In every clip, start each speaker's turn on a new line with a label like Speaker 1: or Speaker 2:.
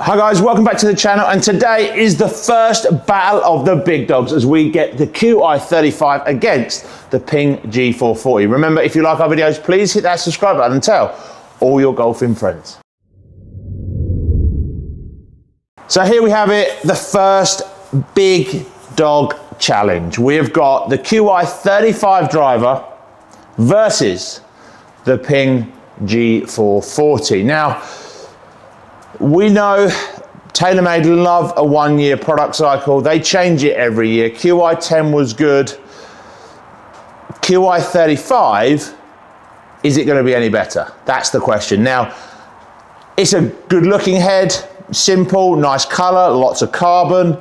Speaker 1: Hi guys, welcome back to the channel, and today is the first battle of the big dogs as we get the QI35 against the Ping G440. Remember, if you like our videos, please hit that subscribe button and tell all your golfing friends. So here we have it, the first big dog challenge. We have got the QI35 driver versus the Ping G440. Now, we know TaylorMade love a 1 year product cycle. They change it every year. QI10 was good. QI35, is it going to be any better? That's the question. Now, it's a good looking head, simple, nice color, lots of carbon,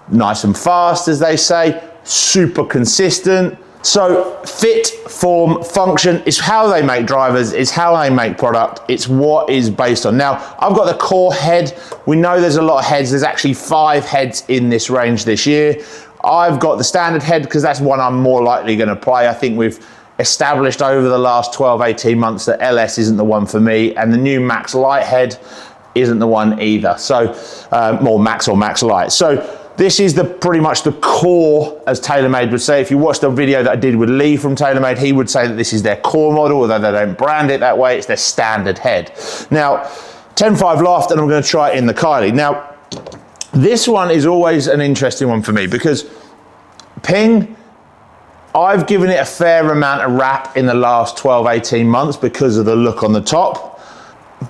Speaker 1: nice and fast, as they say, super consistent. So fit, form, function is how they make drivers, it's how they make product, it's what is based on. Now, I've got the core head. We know there's a lot of heads. There's actually 5 heads in this range this year. I've got the standard head because that's one I'm more likely going to play. I think we've established over the last 12, 18 months that LS isn't the one for me, and the new Max Light head isn't the one either. So, more Max or Max Light. So, this is pretty much the core, as TaylorMade would say. If you watched a video that I did with Lee from TaylorMade, he would say that this is their core model, although they don't brand it that way. It's their standard head. Now, 10.5 loft, and I'm going to try it in the Kylie. Now, this one is always an interesting one for me because Ping, I've given it a fair amount of rap in the last 12, 18 months because of the look on the top,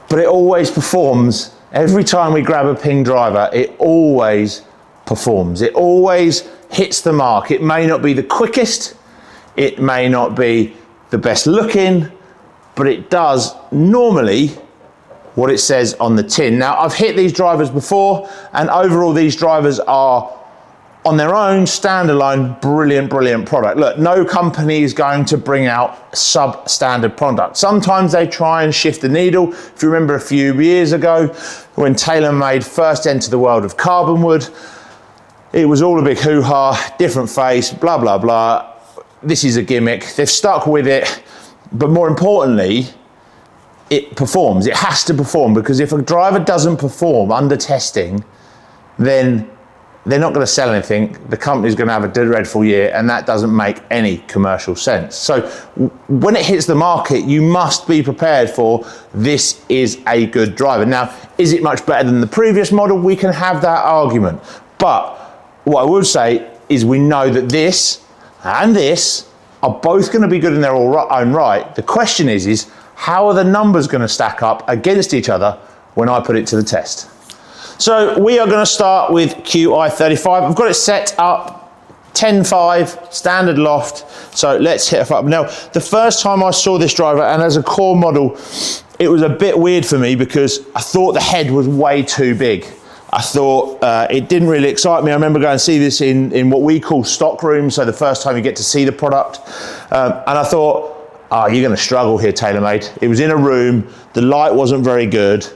Speaker 1: but it always performs. Every time we grab a Ping driver, it always performs. It always hits the mark. It may not be the quickest, it may not be the best looking, but it does normally what it says on the tin. Now, I've hit these drivers before, and overall these drivers are on their own, standalone, brilliant, brilliant product. Look, no company is going to bring out substandard product. Sometimes they try and shift the needle. If you remember a few years ago, when TaylorMade first entered the world of carbon wood, it was all a big hoo-ha, different face, blah, blah, blah. This is a gimmick. They've stuck with it, but more importantly, it performs. It has to perform, because if a driver doesn't perform under testing, then they're not going to sell anything. The company's going to have a dreadful year, and that doesn't make any commercial sense. So when it hits the market, you must be prepared for this is a good driver. Now, is it much better than the previous model? We can have that argument. But what I would say is we know that this and this are both going to be good in their own right. The question is how are the numbers going to stack up against each other when I put it to the test? So we are going to start with QI35. I've got it set up 10.5 standard loft. So let's hit it up. Now, the first time I saw this driver, and as a core model, it was a bit weird for me because I thought the head was way too big. I thought it didn't really excite me. I remember going to see this in what we call stock room, so the first time you get to see the product. And I thought, oh, you're going to struggle here, TaylorMade. It was in a room, the light wasn't very good.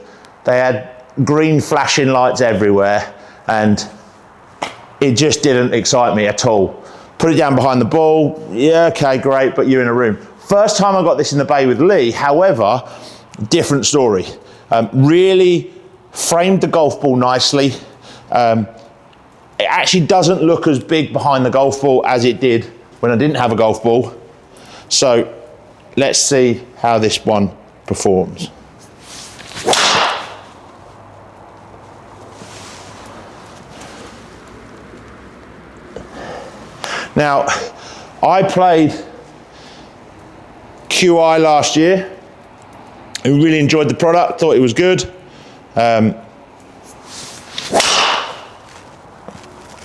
Speaker 1: They had green flashing lights everywhere, and it just didn't excite me at all. Put it down behind the ball, yeah, okay, great, but you're in a room. First time I got this in the bay with Lee, however, different story. Really framed the golf ball nicely. It actually doesn't look as big behind the golf ball as it did when I didn't have a golf ball. So let's see how this one performs. Now, I played QI last year. I really enjoyed the product, thought it was good.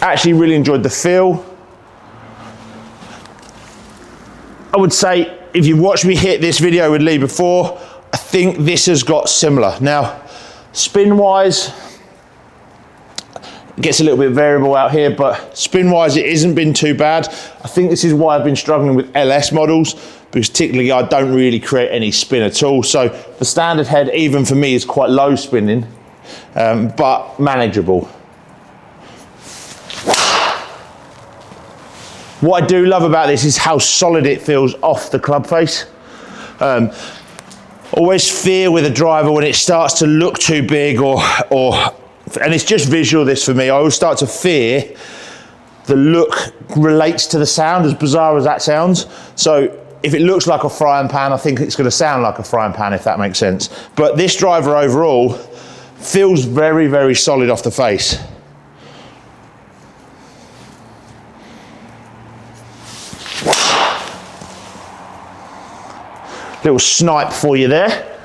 Speaker 1: Actually really enjoyed the feel. I would say, if you've watched me hit this video with Lee before, I think this has got similar. Now, spin-wise, it gets a little bit variable out here, but spin-wise, it hasn't been too bad. I think this is why I've been struggling with LS models, because particularly I don't really create any spin at all. So the standard head, even for me, is quite low spinning, but manageable. What I do love about this is how solid it feels off the club face. Always fear with a driver when it starts to look too big or and it's just visual this for me, I always start to fear the look relates to the sound, as bizarre as that sounds. So if it looks like a frying pan, I think it's going to sound like a frying pan, if that makes sense. But this driver overall feels very, very solid off the face. Little snipe for you there.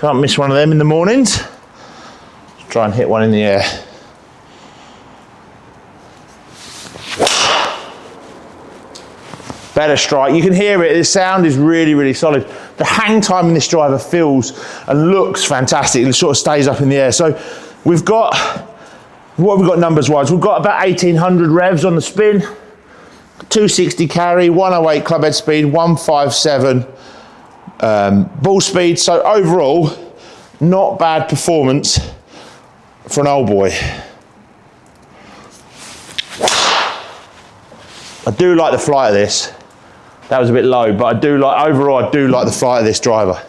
Speaker 1: Can't miss one of them in the mornings. Try and hit one in the air. Better strike. You can hear it. The sound is really, really solid. The hang time in this driver feels and looks fantastic. It sort of stays up in the air. So we've got, what have we got numbers wise? We've got about 1800 revs on the spin, 260 carry, 108 club head speed, 157 ball speed. So overall, not bad performance for an old boy. I do like the flight of this. That was a bit low, but I do like, overall I do like the flight of this driver.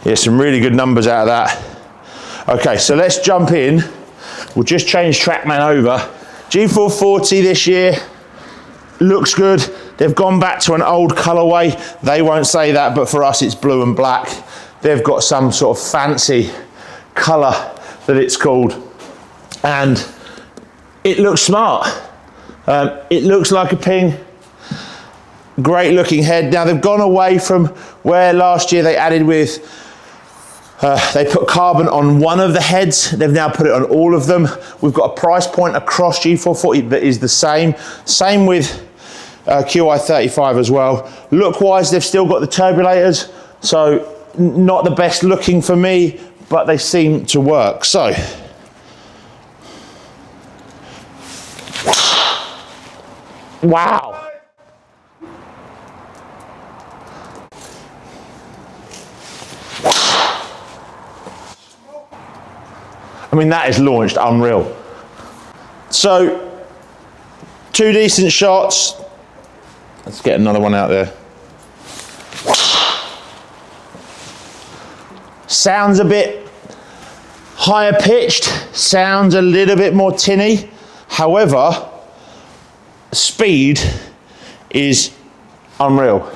Speaker 1: Yeah, some really good numbers out of that. Okay, so let's jump in. We'll just change TrackMan over. G440 this year, looks good. They've gone back to an old colorway. They won't say that, but for us it's blue and black. They've got some sort of fancy color that it's called. And it looks smart. It looks like a Ping. Great looking head. Now they've gone away from where last year they added with, they put carbon on one of the heads. They've now put it on all of them. We've got a price point across G440 that is the same. Same with QI35 as well. Look wise, they've still got the turbulators. So not the best looking for me, but they seem to work. So wow. I mean, that is launched unreal. So, two decent shots. Let's get another one out there. Sounds a bit higher pitched, sounds a little bit more tinny. However, speed is unreal.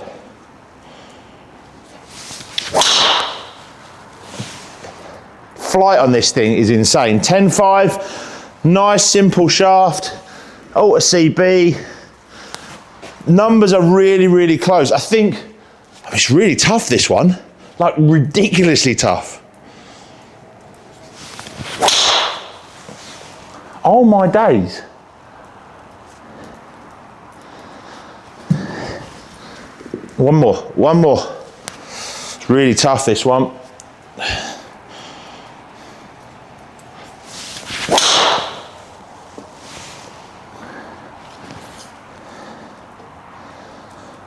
Speaker 1: Flight on this thing is insane. 10.5, nice simple shaft, Ultra CB. Numbers are really, really close. I think it's really tough, this one, like ridiculously tough. Oh my days. One more. It's really tough, this one.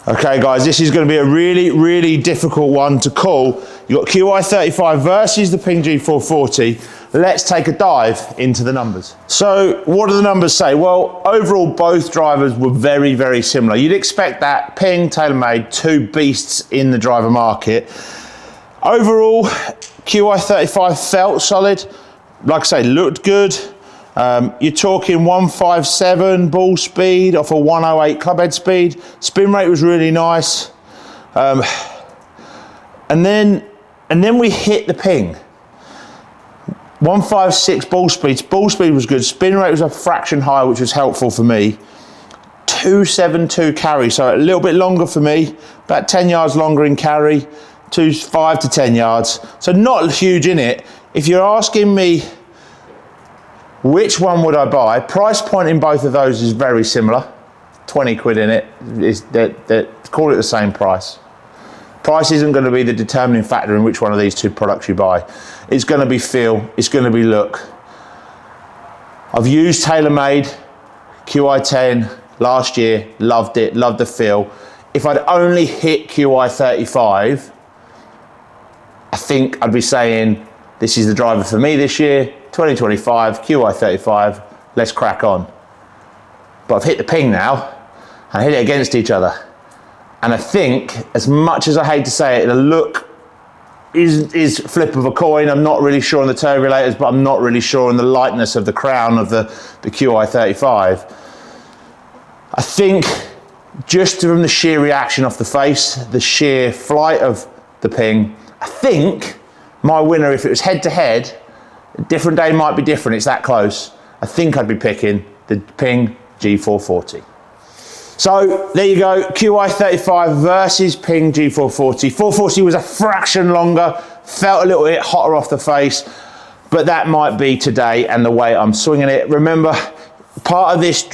Speaker 1: Okay guys, this is going to be a really, really difficult one to call. You've got QI35 versus the Ping G440. Let's take a dive into the numbers. So what do the numbers say? Well, overall, both drivers were very, very similar. You'd expect that. Ping, TaylorMade, two beasts in the driver market. Overall, QI35 felt solid. Like I say, looked good. You're talking 157 ball speed off a 108 club head speed. Spin rate was really nice. And then we hit the Ping. 156 ball speed. Ball speed was good. Spin rate was a fraction higher, which was helpful for me. 272 carry, so a little bit longer for me. About 10 yards longer in carry. 5 to 10 yards. So not huge in it. If you're asking me, which one would I buy? Price point in both of those is very similar. 20 quid in it. Call it the same price. Price isn't going to be the determining factor in which one of these two products you buy. It's going to be feel, it's going to be look. I've used TaylorMade QI10 last year, loved it, loved the feel. If I'd only hit QI35, I think I'd be saying, this is the driver for me this year. 2025, QI35, let's crack on. But I've hit the Ping now, and I hit it against each other. And I think, as much as I hate to say it, the look is flip of a coin. I'm not really sure on the turbulators, but I'm not really sure on the lightness of the crown of the QI35. I think just from the sheer reaction off the face, the sheer flight of the Ping, I think my winner, if it was head to head, a different day might be different, it's that close. I think I'd be picking the Ping G440. So there you go, QI35 versus Ping G440. 440 was a fraction longer, felt a little bit hotter off the face, but that might be today and the way I'm swinging it. Remember, part of this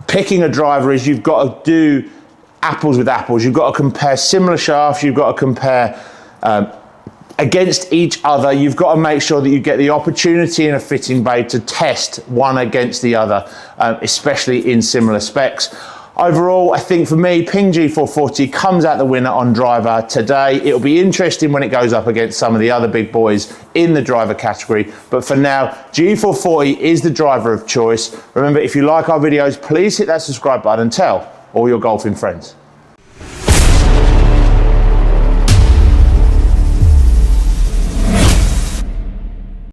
Speaker 1: picking a driver is you've got to do apples with apples. You've got to compare similar shafts, you've got to compare against each other. You've got to make sure that you get the opportunity in a fitting bay to test one against the other, especially in similar specs. Overall, I think for me, Ping G440 comes out the winner on driver today. It'll be interesting when it goes up against some of the other big boys in the driver category. But for now, G440 is the driver of choice. Remember, if you like our videos, please hit that subscribe button and tell all your golfing friends.